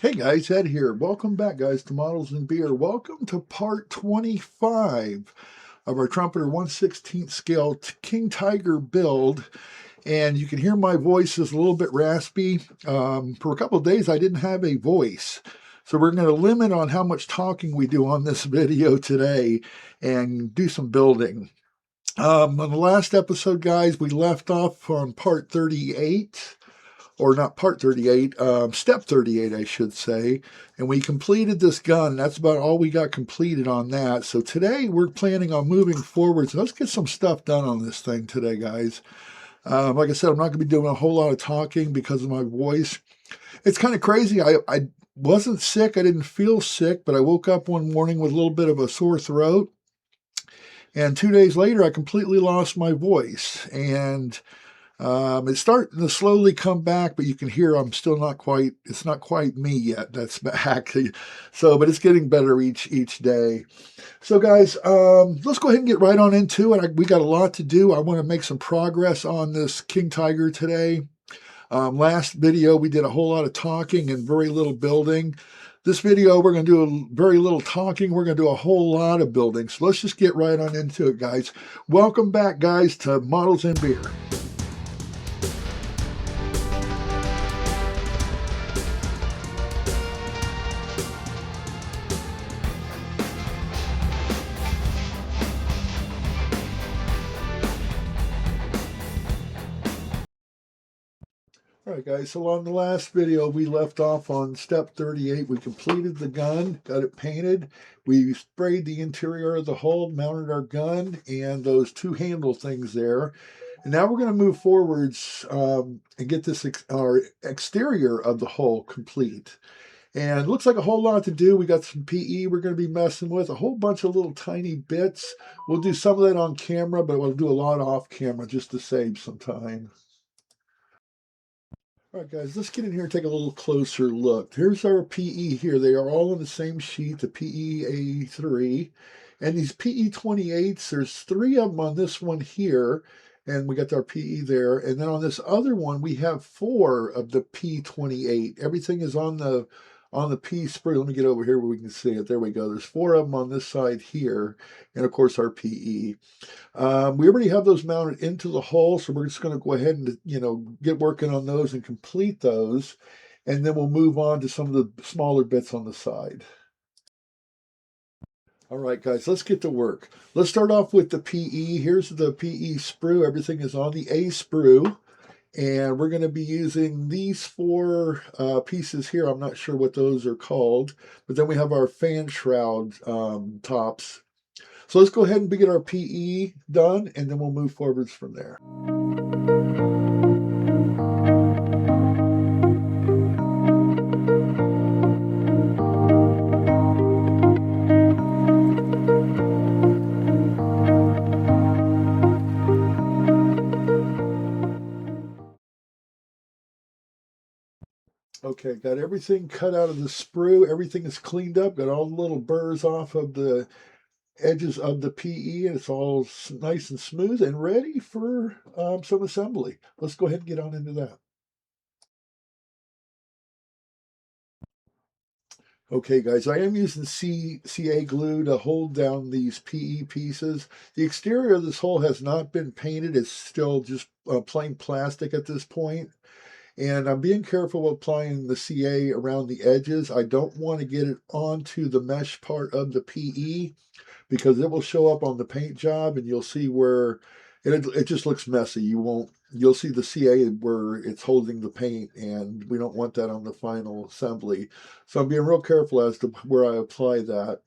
Hey guys, Ed here. Welcome back, guys, to Models and Beer. Welcome to part 25 of our Trumpeter 1/16 scale King Tiger build. And you can hear my voice is a little bit raspy. For a couple of days, I didn't have a voice. So we're going to limit on how much talking we do on this video today and do some building. On the last episode, guys, we left off on part 38. Or not part 38, step 38, I should say. And we completed this gun. That's about all we got completed on that. So today we're planning on moving forward. So let's get some stuff done on this thing today, guys. Like I said, I'm not going to be doing a whole lot of talking because of my voice. It's kind of crazy. I wasn't sick. I didn't feel sick, but I woke up one morning with a little bit of a sore throat. And 2 days later, I completely lost my voice. And it's starting to slowly come back, but you can hear I'm still not quite, it's not quite me yet that's back. So, but it's getting better each day. So guys, let's go ahead and get right on into it. We got a lot to do. I want to make some progress on this King Tiger today. Last video, we did a whole lot of talking and very little building. This video, we're going to do very little talking. We're going to do a whole lot of building. So let's just get right on into it, guys. Welcome back, guys, to Models and Beer. Alright guys, so on the last video we left off on step 38. We completed the gun, got it painted, we sprayed the interior of the hull, mounted our gun, and those two handle things there. And now we're going to move forwards and get this our exterior of the hull complete. And it looks like a whole lot to do. We got some PE we're going to be messing with, a whole bunch of little tiny bits. We'll do some of that on camera, but we'll do a lot off camera just to save some time. All right, guys, let's get in here and take a little closer look. Here's our PE here. They are all on the same sheet, the PE A3. And these PE 28s, there's 3 of them on this one here. And we got our PE there. And then on this other one, we have 4 of the P28. Everything is on the P sprue. Let me get over here where we can see it. There we go. There's 4 of them on this side here. And, of course, our PE. We already have those mounted into the hull, so we're just going to go ahead and, get working on those and complete those. And then we'll move on to some of the smaller bits on the side. All right, guys, let's get to work. Let's start off with the PE. Here's the PE sprue. Everything is on the A sprue. And we're going to be using these 4 pieces here. I'm not sure what those are called. But then we have our fan shroud tops. So let's go ahead and get our PE done, and then we'll move forwards from there. Okay, got everything cut out of the sprue. Everything is cleaned up. Got all the little burrs off of the edges of the PE, and it's all nice and smooth and ready for some assembly. Let's go ahead and get on into that. Okay, guys, I am using CA glue to hold down these PE pieces. The exterior of this hull has not been painted. It's still just plain plastic at this point. And I'm being careful applying the CA around the edges. I don't want to get it onto the mesh part of the PE because it will show up on the paint job and you'll see where it just looks messy. You'll see the CA where it's holding the paint, and we don't want that on the final assembly. So I'm being real careful as to where I apply that.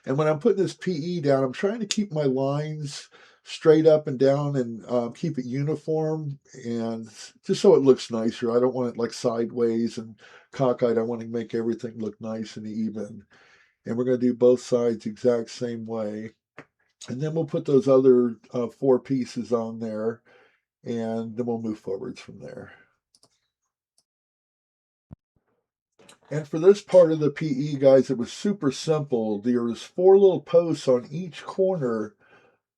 And when I'm putting this PE down, I'm trying to keep my lines straight up and down and keep it uniform, and just so it looks nicer. I don't want it like sideways and cockeyed. I want to make everything look nice and even. And we're going to do both sides the exact same way. And then we'll put those other 4 pieces on there, and then we'll move forwards from there. And for this part of the PE, guys, it was super simple. There was 4 little posts on each corner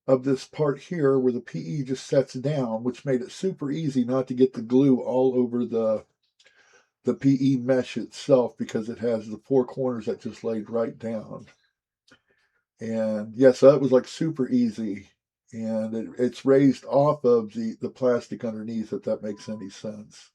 of this part here where the PE just sets down, which made it super easy not to get the glue all over the the PE mesh itself because it has the four corners that just laid right down. And yeah, so that was like super easy. And it's raised off of the plastic underneath, if that makes any sense.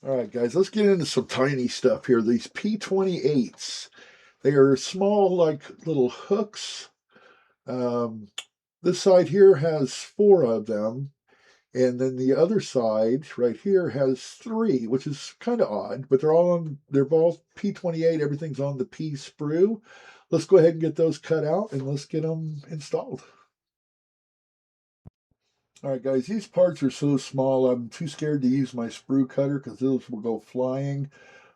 All right, guys, let's get into some tiny stuff here. These P28s, they are small, like little hooks. This side here has 4 of them, and then the other side right here has 3, which is kind of odd, but they're both P28. Everything's on the P sprue. Let's go ahead and get those cut out, and let's get them installed. All right, guys, these parts are so small, I'm too scared to use my sprue cutter because those will go flying.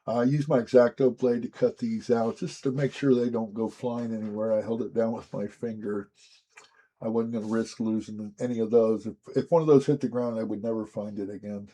I use my X-Acto blade to cut these out just to make sure they don't go flying anywhere. I held it down with my finger. I wasn't going to risk losing any of those. If one of those hit the ground, I would never find it again.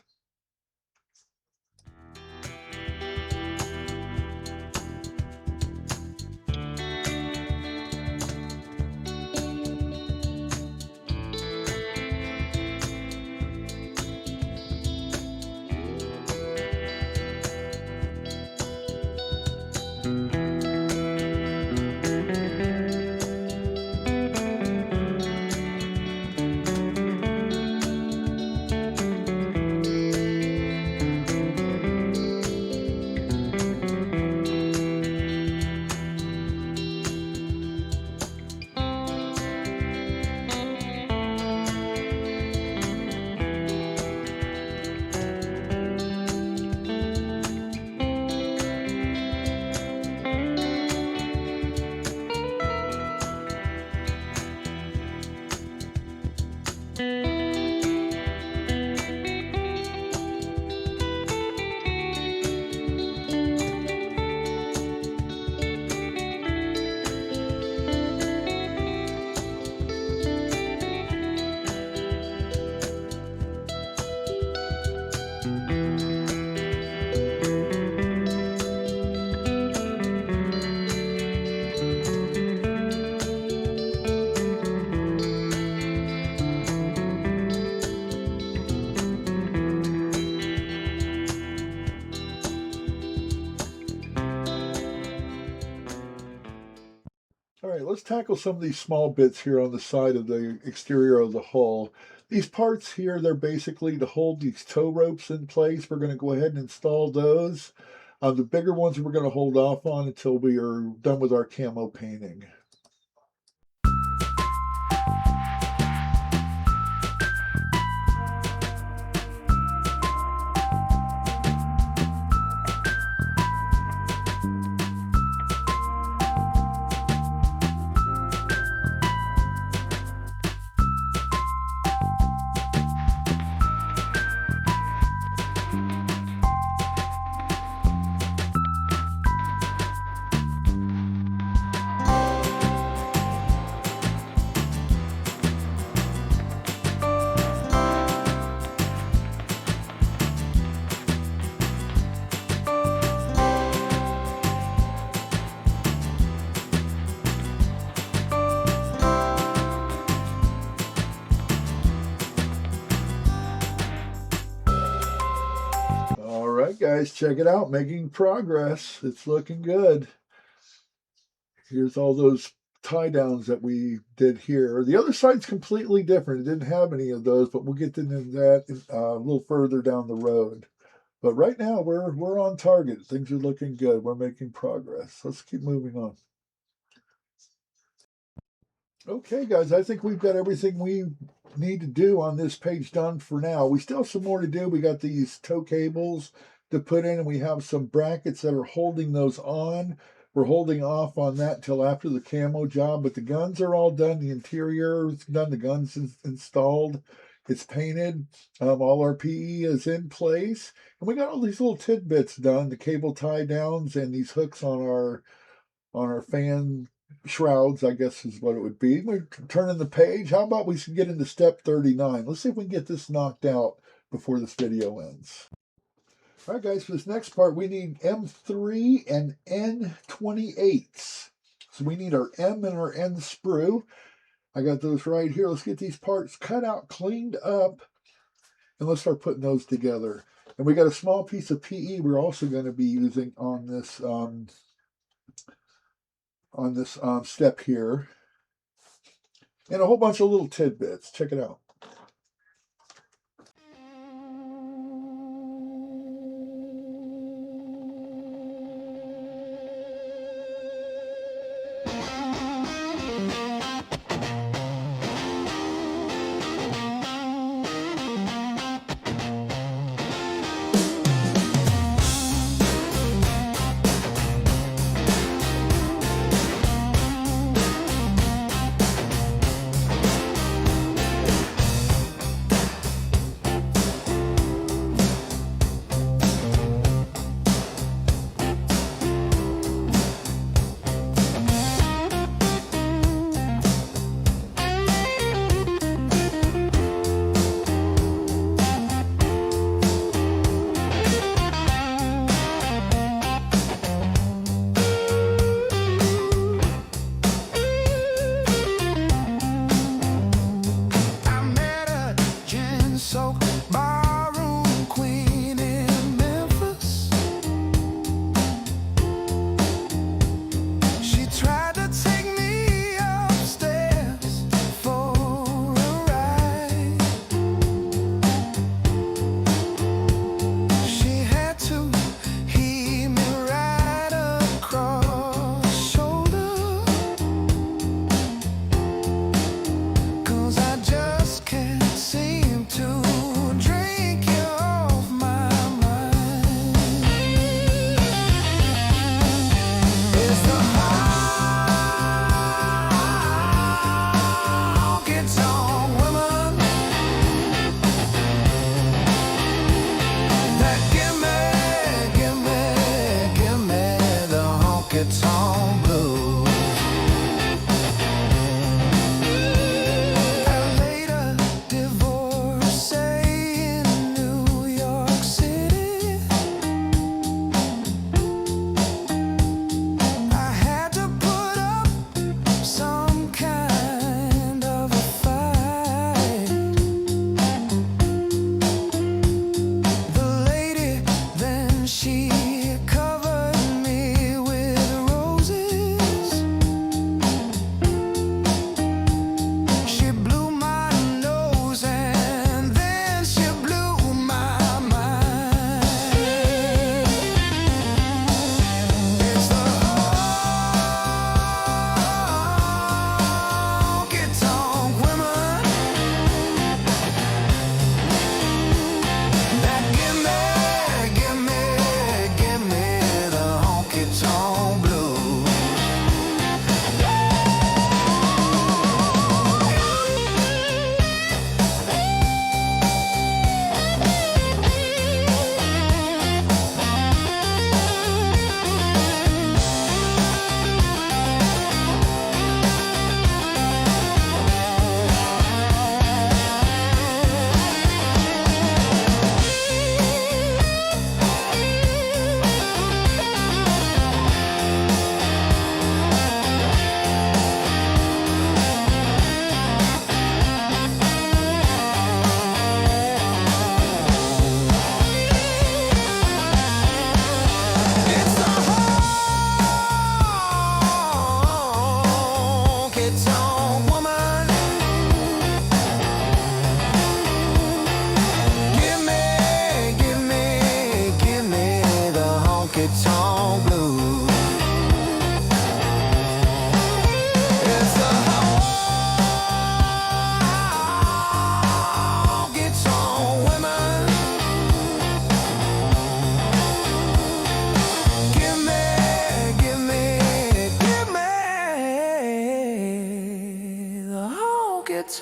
All right, let's tackle some of these small bits here on the side of the exterior of the hull. These parts here, they're basically to hold these tow ropes in place. We're going to go ahead and install those. The bigger ones we're going to hold off on until we are done with our camo painting. right, guys, check it out. Making progress. It's looking good. Here's all those tie downs that we did here. The other side's completely different. It didn't have any of those, but we'll get into that a little further down the road. But right now, we're on target. Things are looking good. We're making progress. Let's keep moving on. Okay, guys, I think we've got everything we need to do on this page done for now. We still have some more to do. We got these tow cables to put in, and we have some brackets that are holding those on. We're holding off on that till after the camo job, but the guns are all done. The interior is done. The guns is installed. It's painted. All our PE is in place. And we got all these little tidbits done, the cable tie downs and these hooks on our fan shrouds, I guess is what it would be. We're turning the page. How about we get into step 39? Let's see if we can get this knocked out before this video ends. All right, guys, for this next part, we need M3 and N28s. So we need our M and our N sprue. I got those right here. Let's get these parts cut out, cleaned up, and let's start putting those together. And we got a small piece of PE we're also going to be using on this step here, and a whole bunch of little tidbits. Check it out.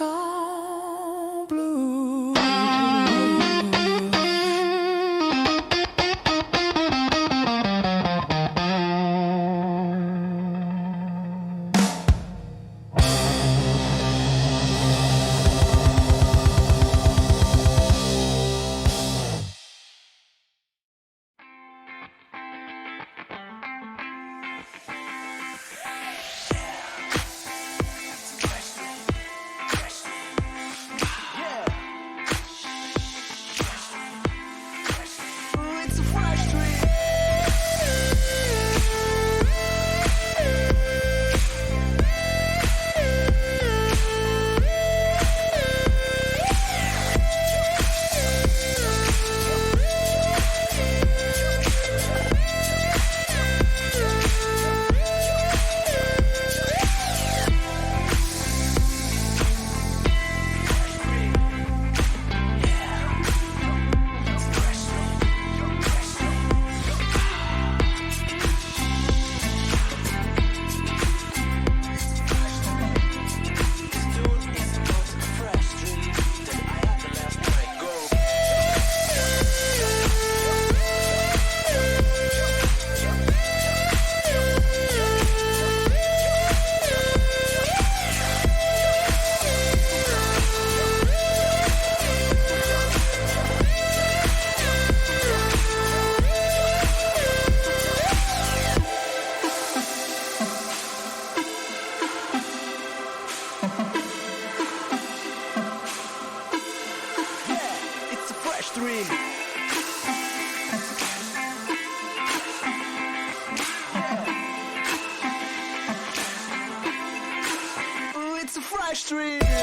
all blue. It's a fresh dream. It's a fresh dream. It's a fresh dream.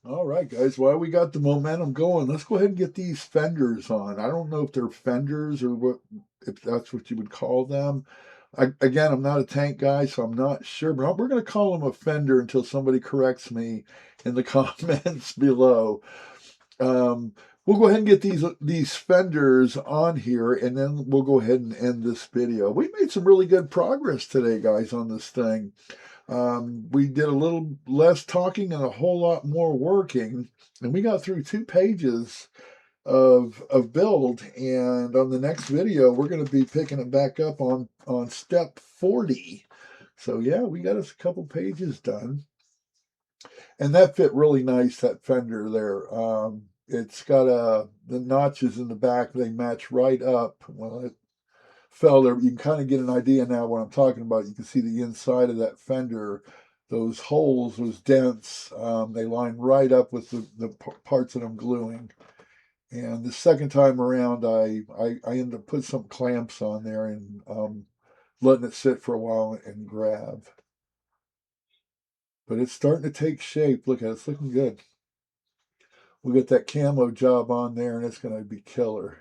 All right, guys. While we got the momentum going, let's go ahead and get these fenders on. I don't know if they're fenders or what, if that's what you would call them. Again, I'm not a tank guy, so I'm not sure, but we're going to call them a fender until somebody corrects me in the comments below. We'll go ahead and get these fenders on here, and then we'll go ahead and end this video. We made some really good progress today, guys, on this thing. We did a little less talking and a whole lot more working, and we got through 2 pages of build. And on the next video, we're going to be picking it back up on step 40. So yeah, we got us a couple pages done, and that fit really nice, that fender there. It's got the notches in the back, they match right up. Well, it fell there. You can kind of get an idea now what I'm talking about. You can see the inside of that fender, those holes, those dents, they line right up with the parts that I'm gluing. And the second time around, I ended up putting some clamps on there and letting it sit for a while and grab. But it's starting to take shape. Look at it, it's looking good. We got that camo job on there, and it's going to be killer.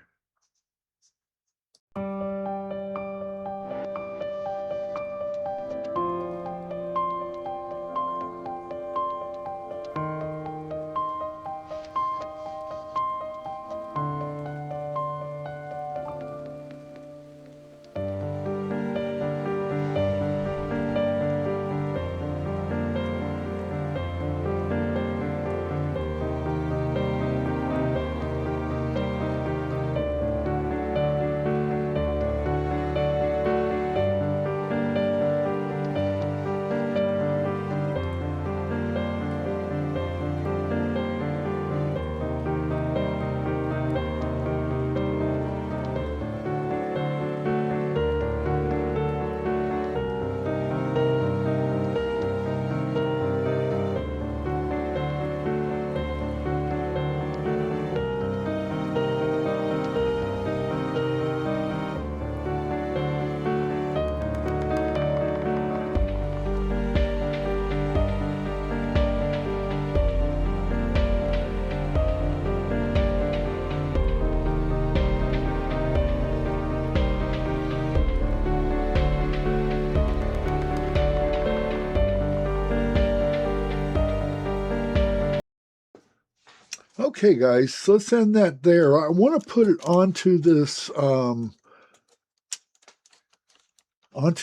Okay, guys, so let's end that there. I want to put it onto this, onto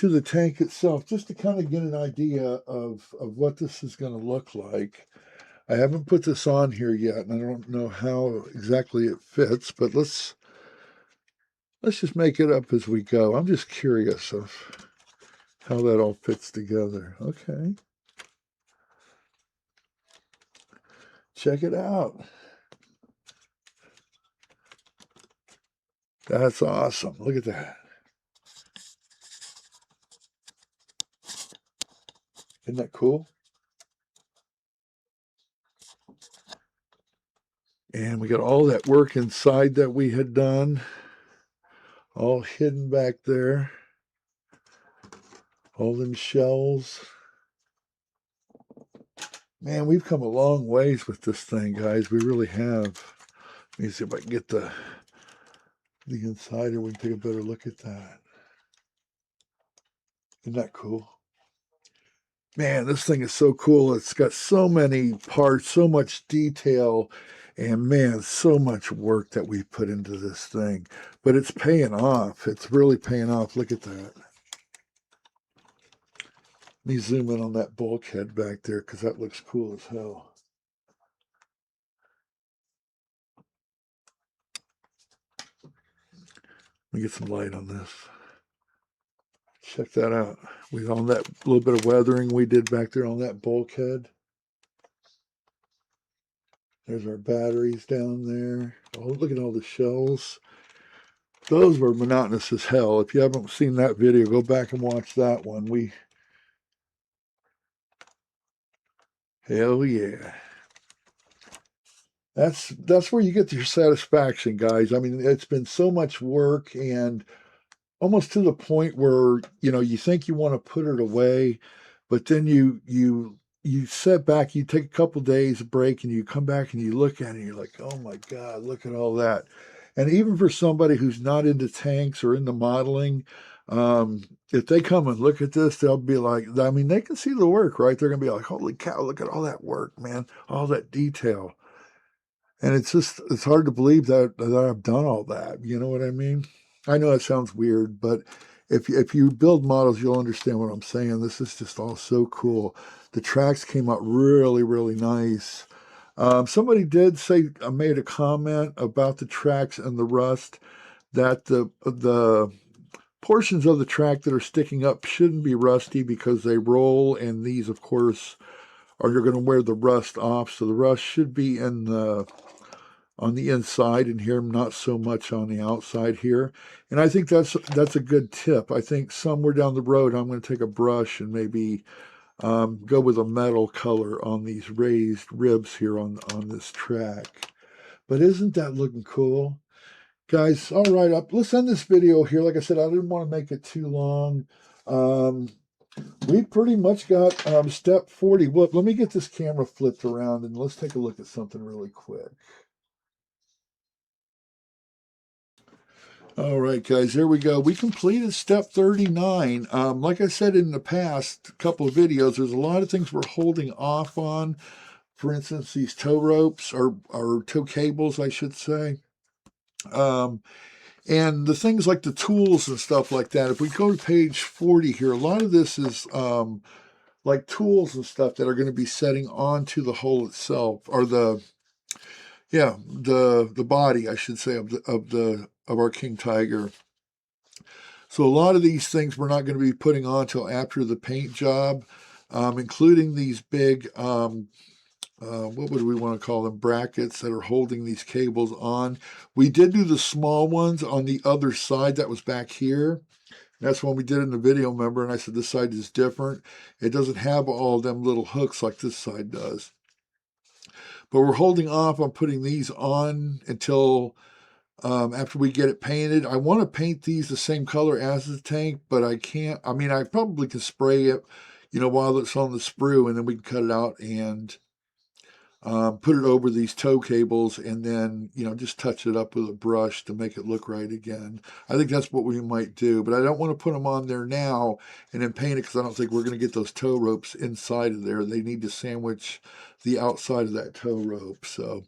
the tank itself, just to kind of get an idea of what this is going to look like. I haven't put this on here yet, and I don't know how exactly it fits, but let's just make it up as we go. I'm just curious of how that all fits together. Okay. Check it out. That's awesome. Look at that. Isn't that cool? And we got all that work inside that we had done, all hidden back there. All them shells. Man, we've come a long ways with this thing, guys. We really have. Let me see if I can get the inside here. We can take a better look at that. Isn't that cool? Man, this thing is so cool. It's got so many parts, so much detail, and man, so much work that we put into this thing. But it's paying off. It's really paying off. Look at that. Let me zoom in on that bulkhead back there because that looks cool as hell. Let me get some light on this. Check that out. We on that little bit of weathering we did back there on that bulkhead. There's our batteries down there. Oh, look at all the shells. Those were monotonous as hell. If you haven't seen that video, go back and watch that one. Hell yeah. That's where you get your satisfaction, guys. I mean, it's been so much work and almost to the point where you think you want to put it away, but then you sit back, you take a couple days break, and you come back and you look at it, and you're like, oh my God, look at all that. And even for somebody who's not into tanks or into modeling, if they come and look at this, they'll be like, I mean, they can see the work, right? They're gonna be like, holy cow, look at all that work, man, all that detail. And it's hard to believe that I've done all that. You know what I mean? I know it sounds weird, but if you build models, you'll understand what I'm saying. This is just all so cool. The tracks came out really, really nice. Somebody did say, made a comment about the tracks and the rust, that the portions of the track that are sticking up shouldn't be rusty because they roll, and these, of course, are you're going to wear the rust off. So the rust should be on the inside in here, not so much on the outside here. And I think that's a good tip. I think somewhere down the road, I'm going to take a brush and maybe go with a metal color on these raised ribs here on this track. But isn't that looking cool? Guys, all right, let's end this video here. Like I said, I didn't want to make it too long. We pretty much got step 40. Well, let me get this camera flipped around and let's take a look at something really quick. All right, guys, there we go. We completed step 39. Like I said in the past couple of videos, there's a lot of things we're holding off on. For instance, these tow ropes or tow cables, I should say. And the things like the tools and stuff like that. If we go to page 40 here, a lot of this is like tools and stuff that are going to be setting onto the hole itself, or the body, I should say, of our King Tiger. So a lot of these things we're not going to be putting on until after the paint job, including these big, what would we want to call them, brackets that are holding these cables on. We did do the small ones on the other side that was back here. That's when we did it in the video, remember, and I said this side is different. It doesn't have all them little hooks like this side does. But we're holding off on putting these on until after we get it painted. I want to paint these the same color as the tank, but I can't. I mean, I probably can spray it, while it's on the sprue, and then we can cut it out and put it over these tow cables, and then, just touch it up with a brush to make it look right again. I think that's what we might do, but I don't want to put them on there now and then paint it because I don't think we're going to get those tow ropes inside of there. They need to sandwich the outside of that tow rope. So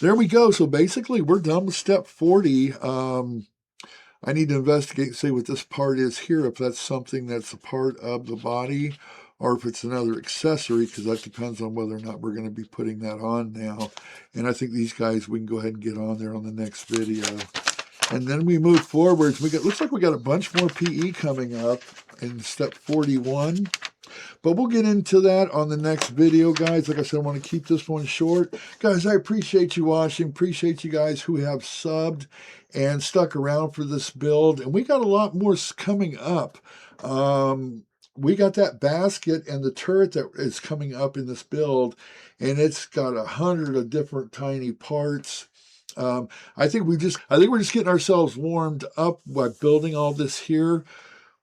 there we go. So basically we're done with step 40. I need to investigate and see what this part is here, if that's something that's a part of the body or if it's another accessory, because that depends on whether or not we're going to be putting that on now. And I think these guys, we can go ahead and get on there on the next video. And then we move forwards. Looks like we got a bunch more PE coming up in step 41. But we'll get into that on the next video, guys. Like I said, I want to keep this one short. Guys, I appreciate you watching. Appreciate you guys who have subbed and stuck around for this build. And we got a lot more coming up. We got that basket and the turret that is coming up in this build. And it's got 100 of different tiny parts. I think we're just getting ourselves warmed up by building all this here.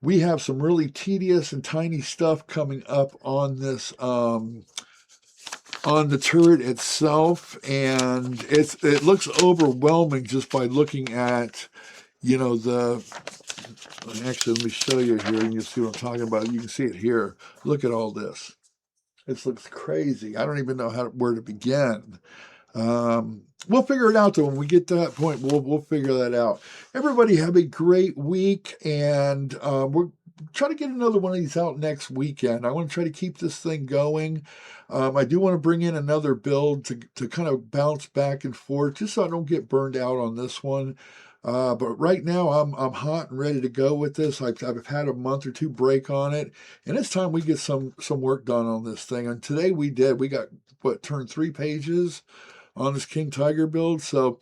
We have some really tedious and tiny stuff coming up on this, on the turret itself, and it looks overwhelming just by looking at, actually, let me show you here, and you'll see what I'm talking about. You can see it here. Look at all this. This looks crazy. I don't even know where to begin. We'll figure it out, though. When we get to that point, we'll figure that out. Everybody have a great week, and we're trying to get another one of these out next weekend. I want to try to keep this thing going. I do want to bring in another build to kind of bounce back and forth, just so I don't get burned out on this one. But right now, I'm hot and ready to go with this. I've had a month or two break on it, and it's time we get some work done on this thing. And today we did. We got, turned 3 pages on this King Tiger build. So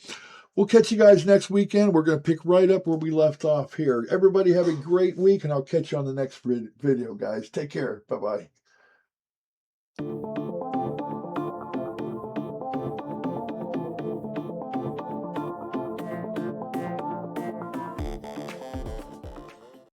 we'll catch you guys next weekend. We're going to pick right up where we left off here. Everybody have a great week, and I'll catch you on the next video, guys. Take care. Bye-bye.